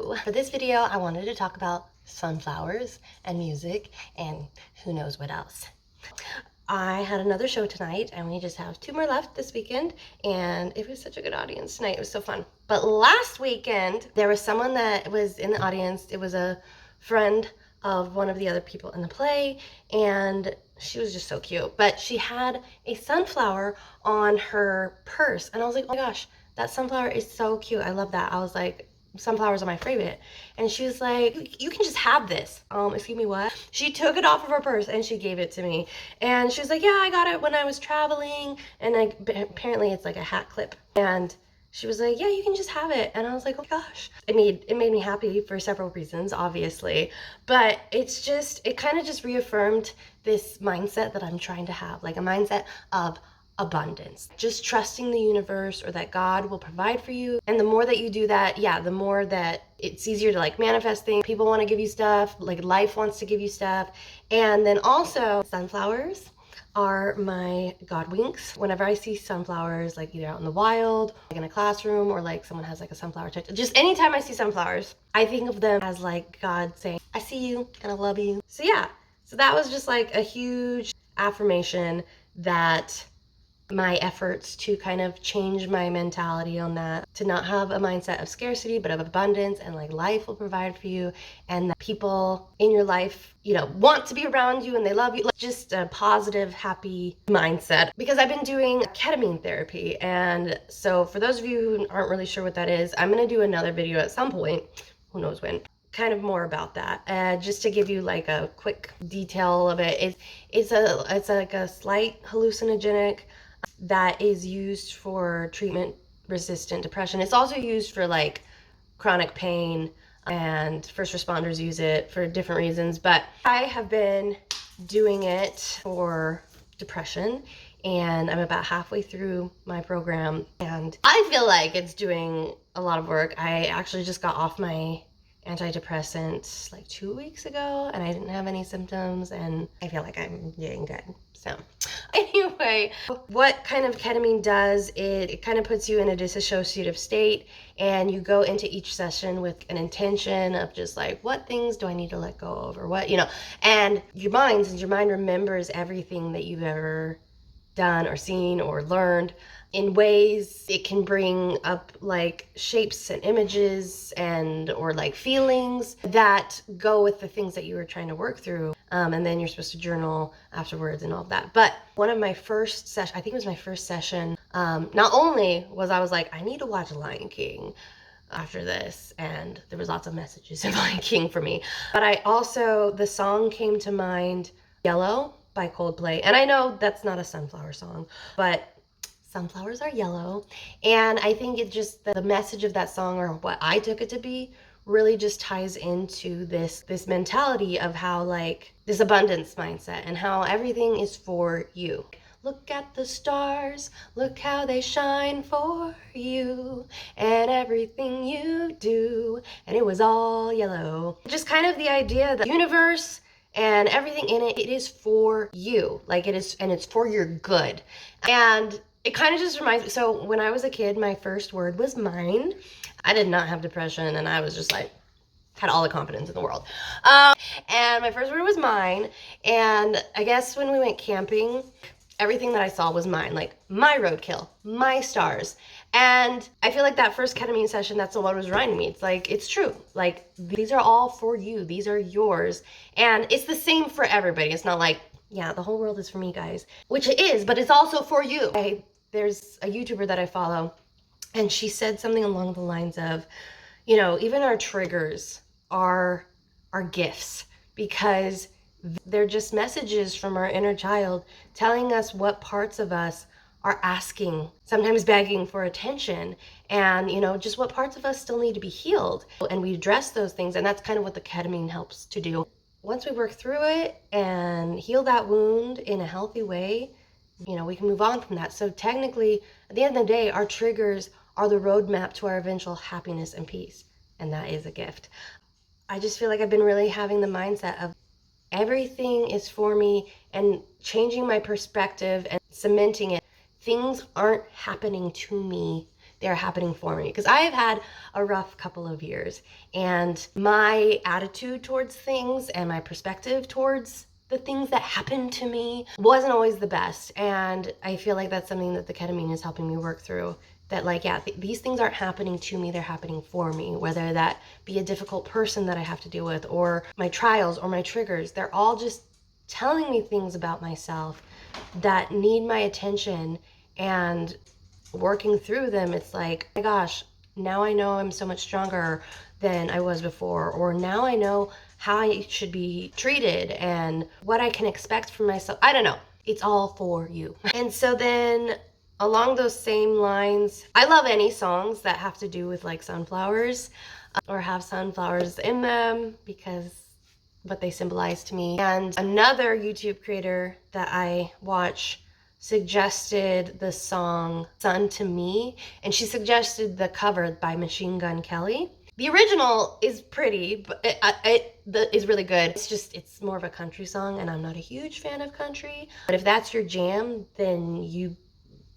Hello! For this video, I wanted to talk about sunflowers and music and who knows what else. I had another show tonight and we just have 2 more left this weekend, and it was such a good audience tonight. It was so fun. But last weekend, there was someone that was in the audience. It was a friend of one of the other people in the play, and she was just so cute. But she had a sunflower on her purse, and I was like, oh my gosh, that sunflower is so cute. I love that. I was like, sunflowers are my favorite. And she was like, you can just have this. Excuse me, what? She took it off of her purse and she gave it to me. And she was like, yeah, I got it when I was traveling. And apparently it's like a hat clip. And she was like, yeah, you can just have it. And I was like, oh my gosh. It made me happy for several reasons, obviously. But it kind of just reaffirmed this mindset that I'm trying to have, like a mindset of abundance, just trusting the universe or that God will provide for you. And the more that you do that, yeah, the more that it's easier to like manifest things. People want to give you stuff, like life wants to give you stuff. And then also sunflowers are my God winks. Whenever I see sunflowers, like either out in the wild, like in a classroom, or like someone has like a sunflower touch, just anytime I see sunflowers, I think of them as like God saying, I see you and I love you. So yeah, so that was just like a huge affirmation that my efforts to kind of change my mentality on that, to not have a mindset of scarcity, but of abundance, and like life will provide for you, and that people in your life, you know, want to be around you and they love you. Like just a positive, happy mindset. Because I've been doing ketamine therapy, and so for those of you who aren't really sure what that is, I'm gonna do another video at some point, who knows when, kind of more about that, just to give you like a quick detail of it. It's like a slight hallucinogenic that is used for treatment-resistant depression. It's also used for like chronic pain, and first responders use it for different reasons. But I have been doing it for depression, and I'm about halfway through my program, and I feel like it's doing a lot of work. I actually just got off my antidepressants like 2 weeks ago, and I didn't have any symptoms, and I feel like I'm doing good. So anyway, what kind of ketamine does, it kind of puts you in a disassociative state, and you go into each session with an intention of just like, what things do I need to let go of, or what, you know, and since your mind remembers everything that you've ever done or seen or learned, in ways it can bring up like shapes and images and or like feelings that go with the things that you were trying to work through, and then you're supposed to journal afterwards and all of that. But one of my first session, I think it was my first session, not only was I was like, I need to watch Lion King after this, and there was lots of messages in Lion King for me, but I also, the song came to mind, Yellow by Coldplay. And I know that's not a sunflower song, but sunflowers are yellow. And I think it just, the message of that song, or what I took it to be, really just ties into this mentality of how like this abundance mindset and how everything is for you. Look at the stars, look how they shine for you, and everything you do, and it was all yellow. Just kind of the idea that the universe and everything in it, it is for you. Like it is, and it's for your good. And it kind of just reminds me, so when I was a kid, my first word was mine. I did not have depression, and I was just like, had all the confidence in the world. And my first word was mine. And I guess when we went camping, everything that I saw was mine, like my roadkill, my stars. And I feel like that first ketamine session, that's what was reminding me. It's like, it's true. Like, these are all for you. These are yours. And it's the same for everybody. It's not like, yeah, the whole world is for me, guys, which it is, but it's also for you. There's a YouTuber that I follow, and she said something along the lines of, you know, even our triggers are gifts, because they're just messages from our inner child telling us what parts of us are asking, sometimes begging for attention, and, you know, just what parts of us still need to be healed. And we address those things, and that's kind of what the ketamine helps to do. Once we work through it and heal that wound in a healthy way, you know, we can move on from that. So technically, at the end of the day, our triggers are the roadmap to our eventual happiness and peace. And that is a gift. I just feel like I've been really having the mindset of everything is for me, and changing my perspective and cementing it. Things aren't happening to me. they're happening for me. Because I've had a rough couple of years, and my attitude towards things and my perspective towards the things that happened to me wasn't always the best. And I feel like that's something that the ketamine is helping me work through. That like, yeah, these things aren't happening to me, they're happening for me. Whether that be a difficult person that I have to deal with, or my trials or my triggers, they're all just telling me things about myself that need my attention. And working through them, it's like, oh my gosh, now I know I'm so much stronger than I was before, or now I know how I should be treated and what I can expect from myself. I don't know. It's all for you. And so then along those same lines, I love any songs that have to do with like sunflowers or have sunflowers in them because what they symbolize to me. And another YouTube creator that I watch suggested the song Sun to Me, and she suggested the cover by Machine Gun Kelly. The original is pretty, but it is really good. It's more of a country song, and I'm not a huge fan of country. But if that's your jam, then you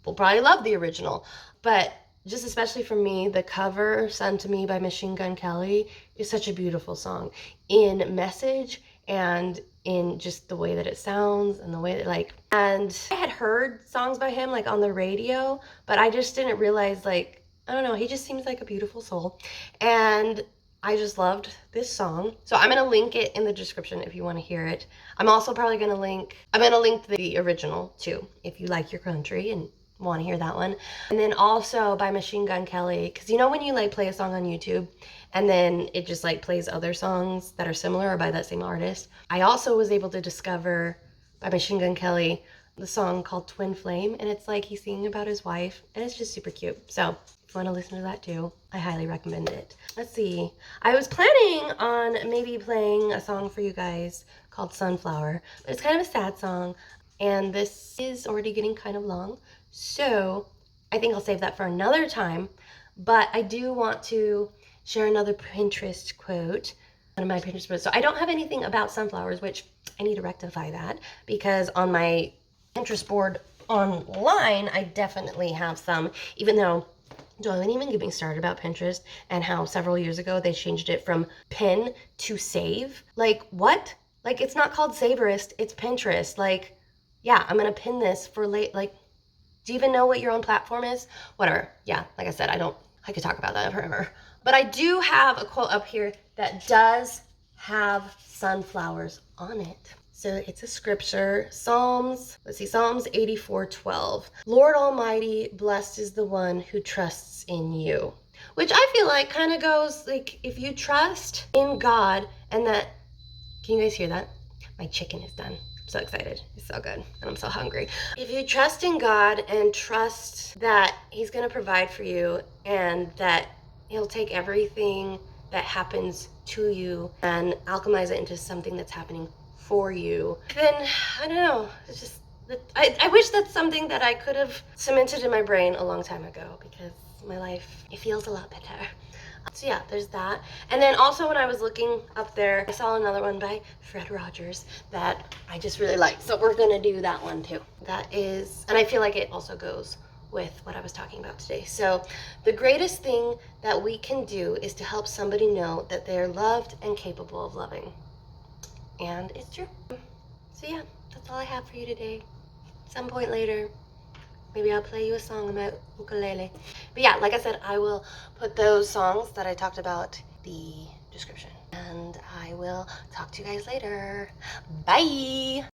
will probably love the original. But just especially for me, the cover, Sun to Me by Machine Gun Kelly, is such a beautiful song in message and in just the way that it sounds and the way that like, and I had heard songs by him like on the radio, but I just didn't realize like, I don't know, he just seems like a beautiful soul. And I just loved this song. So I'm going to link it in the description if you want to hear it. I'm also probably going to link the original too, if you like your country and want to hear that one. And then also by Machine Gun Kelly, because you know when you like play a song on YouTube and then it just like plays other songs that are similar or by that same artist. I also was able to discover by Machine Gun Kelly the song called Twin Flame, and it's like he's singing about his wife, and it's just super cute. So if you want to listen to that too, I highly recommend it. Let's see. I was planning on maybe playing a song for you guys called Sunflower, but it's kind of a sad song, and this is already getting kind of long, so I think I'll save that for another time. But I do want to share another Pinterest quote, one of my Pinterest quotes. So I don't have anything about sunflowers, which I need to rectify that, because on my Pinterest board online, I definitely have some, even though don't even get me started about Pinterest and how several years ago they changed it from pin to save. Like, what? Like, it's not called Saverist, it's Pinterest. Like, yeah, I'm gonna pin this for late. Like, do you even know what your own platform is? Whatever. Yeah, like I said, I could talk about that forever. But I do have a quote up here that does have sunflowers on it. So it's a scripture, Psalms 84:12. Lord Almighty, blessed is the one who trusts in you. Which I feel like kind of goes like, if you trust in God and that, can you guys hear that? My chicken is done. I'm so excited. It's so good. And I'm so hungry. If you trust in God and trust that He's going to provide for you and that He'll take everything that happens to you and alchemize it into something that's happening for you, then I don't know. It's just, I wish that's something that I could have cemented in my brain a long time ago, because my life, it feels a lot better. So yeah, there's that. And then also when I was looking up there, I saw another one by Fred Rogers that I just really like. So we're gonna do that one too. That is, and I feel like it also goes with what I was talking about today. So the greatest thing that we can do is to help somebody know that they're loved and capable of loving. And it's true. So yeah, that's all I have for you today. Some point later, maybe I'll play you a song on my ukulele. But yeah, like I said, I will put those songs that I talked about in the description. And I will talk to you guys later. Bye!